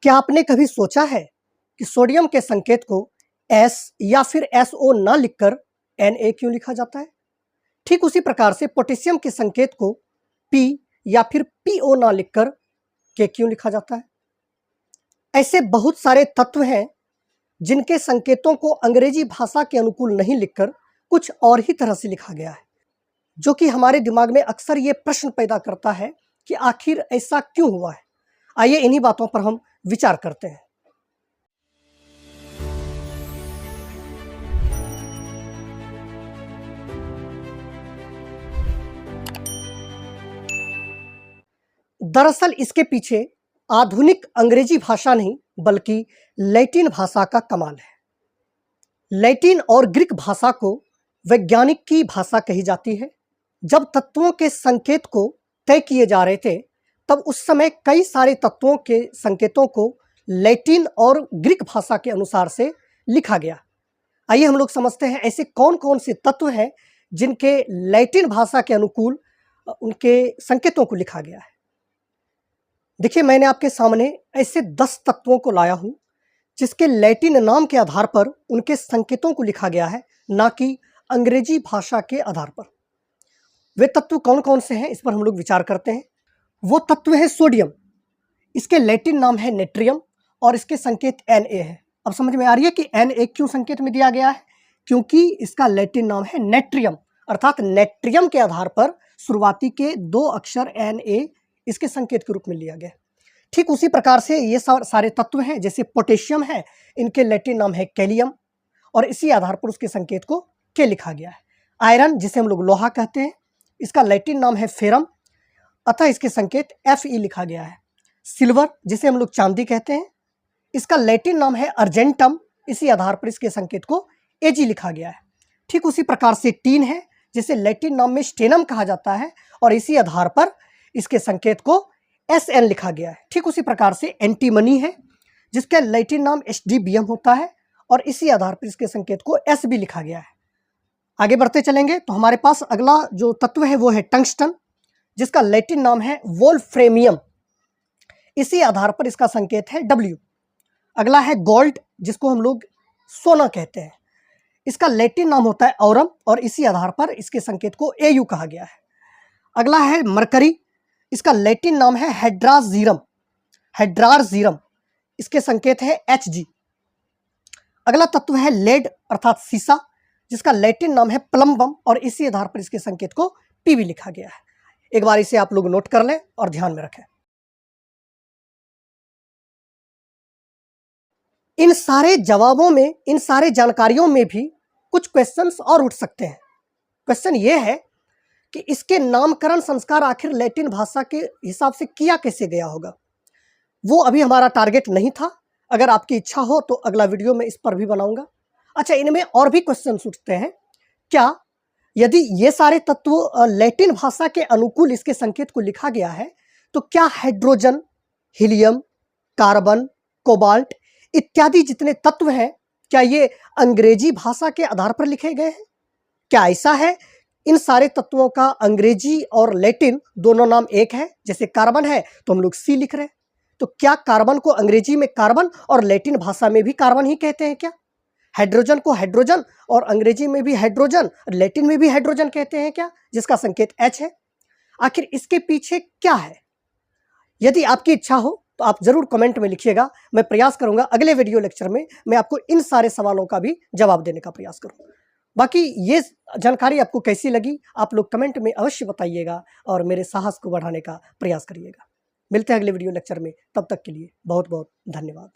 क्या आपने कभी सोचा है कि सोडियम के संकेत को S या फिर SO ना लिखकर Na क्यों लिखा जाता है? ठीक उसी प्रकार से पोटेशियम के संकेत को P या फिर PO ना लिखकर K क्यों लिखा जाता है? ऐसे बहुत सारे तत्व हैं जिनके संकेतों को अंग्रेजी भाषा के अनुकूल नहीं लिखकर कुछ और ही तरह से लिखा गया है, जो कि हमारे दिमाग में अक्सर ये प्रश्न पैदा करता है कि आखिर ऐसा क्यों हुआ है। आइए इन्हीं बातों पर हम विचार करते हैं। दरअसल इसके पीछे आधुनिक अंग्रेजी भाषा नहीं बल्कि लैटिन भाषा का कमाल है। लैटिन और ग्रीक भाषा को वैज्ञानिक की भाषा कही जाती है। जब तत्वों के संकेत को तय किए जा रहे थे तब उस समय कई सारे तत्वों के संकेतों को लैटिन और ग्रीक भाषा के अनुसार से लिखा गया। आइए हम लोग समझते हैं ऐसे कौन कौन से तत्व हैं जिनके लैटिन भाषा के अनुकूल उनके संकेतों को लिखा गया है। देखिए, मैंने आपके सामने ऐसे 10 तत्वों को लाया हूं जिसके लैटिन नाम के आधार पर उनके संकेतों को लिखा गया है, ना कि अंग्रेजी भाषा के आधार पर। वे तत्व कौन कौन से हैं इस पर हम लोग विचार करते हैं। वो तत्व है सोडियम, इसके लैटिन नाम है नेट्रियम और इसके संकेत Na है। अब समझ में आ रही है कि Na क्यों संकेत में दिया गया है, क्योंकि इसका लैटिन नाम है नेट्रियम, अर्थात नेट्रियम के आधार पर शुरुआती के 2 अक्षर Na इसके संकेत के रूप में लिया गया। ठीक उसी प्रकार से ये सारे तत्व हैं, जैसे पोटेशियम है, इनके लैटिन नाम है कैलियम और इसी आधार पर उसके संकेत को के लिखा गया है। आयरन, जिसे हम लोग लोहा कहते हैं, इसका लैटिन नाम है फेरम, अतः इसके संकेत Fe लिखा गया है। सिल्वर, जिसे हम लोग चांदी कहते हैं, इसका लैटिन नाम है अर्जेंटम, इसी आधार पर इसके संकेत को Ag लिखा गया है। ठीक उसी प्रकार से टीन है, जिसे लैटिन नाम में स्टेनम कहा जाता है और इसी आधार पर इसके संकेत को Sn लिखा गया है। ठीक उसी प्रकार से एंटीमनी है, जिसका लैटिन नाम Hdbium होता है और इसी आधार पर इसके संकेत को Sb लिखा गया है। आगे बढ़ते चलेंगे तो हमारे पास अगला जो तत्व है वो है टंगस्टन, जिसका लैटिन नाम है वोल्फ्रेमियम, इसी आधार पर इसका संकेत है W। अगला है गोल्ड, जिसको हम लोग सोना कहते हैं, इसका लैटिन नाम होता है औरम और इसी आधार पर इसके संकेत को Au कहा गया है। अगला है मरकरी, इसका लैटिन नाम है हेड्रार्जीरम, इसके संकेत है Hg। अगला तत्व है लेड अर्थात सीसा, जिसका लैटिन नाम है प्लम्बम और इसी आधार पर इसके संकेत को Pb लिखा गया है। एक बार इसे आप लोग नोट कर लें और ध्यान में रखें। इन सारे जवाबों में, इन सारे जानकारियों में भी कुछ क्वेश्चंस और उठ सकते हैं। क्वेश्चन ये है कि इसके नामकरण संस्कार आखिर लैटिन भाषा के हिसाब से किया कैसे गया होगा। वो अभी हमारा टारगेट नहीं था। अगर आपकी इच्छा हो तो अगला वीडियो में इस पर भी बनाऊंगा। अच्छा, इनमें और भी क्वेश्चन उठते हैं। क्या यदि ये सारे तत्व लैटिन भाषा के अनुकूल इसके संकेत को लिखा गया है तो क्या हाइड्रोजन, हीलियम, कार्बन, कोबाल्ट इत्यादि जितने तत्व हैं, क्या ये अंग्रेजी भाषा के आधार पर लिखे गए हैं? क्या ऐसा है इन सारे तत्वों का अंग्रेजी और लैटिन दोनों नाम एक है? जैसे कार्बन है तो हम लोग C लिख रहे हैं, तो क्या कार्बन को अंग्रेजी में कार्बन और लैटिन भाषा में भी कार्बन ही कहते हैं क्या? हाइड्रोजन को हाइड्रोजन और अंग्रेजी में भी हाइड्रोजन, लैटिन में भी हाइड्रोजन कहते हैं क्या, जिसका संकेत H है? आखिर इसके पीछे क्या है? यदि आपकी इच्छा हो तो आप जरूर कमेंट में लिखिएगा। मैं प्रयास करूंगा अगले वीडियो लेक्चर में मैं आपको इन सारे सवालों का भी जवाब देने का प्रयास करूं। बाकी ये जानकारी आपको कैसी लगी आप लोग कमेंट में अवश्य बताइएगा और मेरे साहस को बढ़ाने का प्रयास करिएगा। मिलते हैं अगले वीडियो लेक्चर में, तब तक के लिए बहुत बहुत धन्यवाद।